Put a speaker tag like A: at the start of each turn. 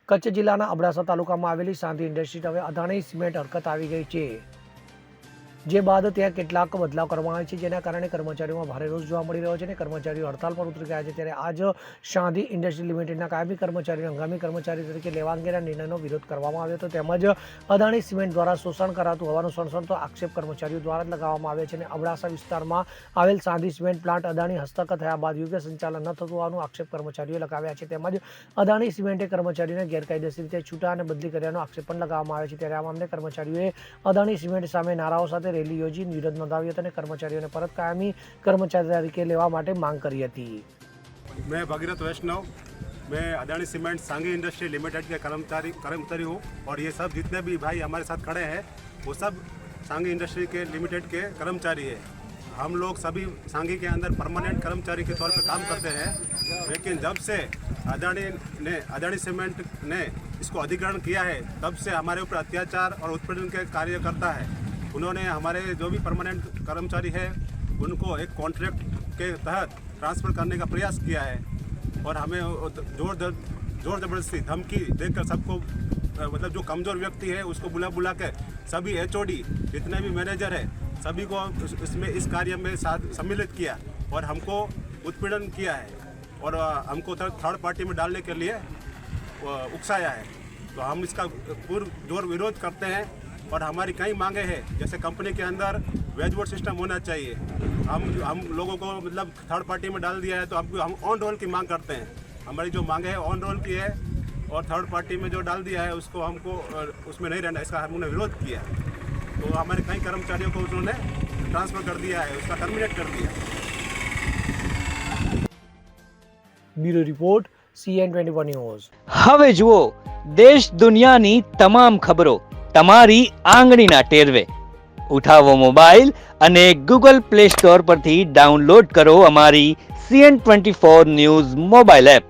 A: કચ્છ જિલ્લાના અબડાસા તાલુકામાં આવેલી શાંતિ ઇન્ડસ્ટ્રી હવે અદાણી સિમેન્ટ હરકત આવી ગઈ છે, જે બાદ ત્યાં કેટલાક બદલાવ કરવામાં આવે છે, જેના કારણે કર્મચારીઓમાં ભારે રોષ જોવા મળી રહ્યો છે અને કર્મચારીઓ હડતાલ પર ઉતરી ગયા છે। ત્યારે આજ શાંતિ ઇન્ડસ્ટ્રી લિમિટેડના કાયમી કર્મચારીઓને હંગામી કર્મચારી તરીકે લેવા અંગેના નિર્ણયનો વિરોધ કરવામાં આવ્યો હતો। તેમજ અદાણી સિમેન્ટ દ્વારા શોષણ કરાતું હોવાનો સણસણતો આક્ષેપ કર્મચારીઓ દ્વારા જ લગાવવામાં આવ્યો છે અને અબડાસા વિસ્તારમાં આવેલ શાંતિ સિમેન્ટ પ્લાન્ટ અદાણી હસ્તક થયા બાદ યોગ્ય સંચાલન ન થતું હોવાનો આક્ષેપ કર્મચારીઓએ લગાવ્યા છે। તેમજ અદાણી સિમેન્ટે કર્મચારીઓને ગેરકાયદેસર રીતે છૂટા અને બદલી કર્યાનો આક્ષેપ પણ લગાવવામાં આવ્યો છે। ત્યારે આ મામલે કર્મચારીઓએ અદાણી સિમેન્ટ સામે નારાઓ સાથે રેલી યોજી વિરોધ નોંધાવ્યો હતો અને કર્મચારીઓને પરત કાયમી कर्मचारी तरीके लेवा माटे मांग करी थी।
B: मैं भगीरथ वैष्णव, मैं अदानी सीमेंट सांगी इंडस्ट्री लिमिटेड के कर्मचारी हूँ और ये सब जितने भी भाई हमारे साथ खड़े हैं वो सब सांगी इंडस्ट्री के लिमिटेड के कर्मचारी है। हम लोग सभी सांगी के अंदर परमानेंट कर्मचारी के तौर पर काम करते हैं, लेकिन जब से अदानी सीमेंट ने इसको अधिग्रहण किया है तब से हमारे ऊपर अत्याचार और उत्पीड़न के कार्य करता है। उन्होंने हमारे जो भी परमानेंट कर्मचारी है उनको एक कॉन्ट्रैक्ट के तहत ट्रांसफ़र करने का प्रयास किया है और हमें जोर ज़बरदस्ती धमकी देकर सबको मतलब जो कमज़ोर व्यक्ति है उसको बुला के सभी HOD जितने भी मैनेजर है सभी को इसमें इस कार्य में सम्मिलित किया और हमको उत्पीड़न किया है और हमको थर्ड पार्टी में डालने के लिए उकसाया है। तो हम इसका जोर विरोध करते हैं और हमारी कई मांगे हैं, जैसे कंपनी के अंदर वेज बोर्ड सिस्टम होना चाहिए। हम लोगों को मतलब थर्ड पार्टी में डाल दिया है तो हम ऑन रोल की मांग करते हैं। हमारी जो मांगे है ऑन रोल की है और थर्ड पार्टी में जो डाल दिया है उसको हमको उसमें नहीं रहना, इसका हमने विरोध किया। तो हमारे कई कर्मचारियों को उन्होंने ट्रांसफ़र कर दिया है, उसका टर्मिनेट कर दिया।
A: Bureau report CN24 news.
C: હવે જુઓ દેશ દુનિયાની તમામ ખબરો તમારી આંગળીના ટેરવે। ઉઠાવો મોબાઈલ અને ગૂગલ પ્લે સ્ટોર પરથી ડાઉનલોડ કરો અમારી CN24 ન્યૂઝ મોબાઈલ એપ।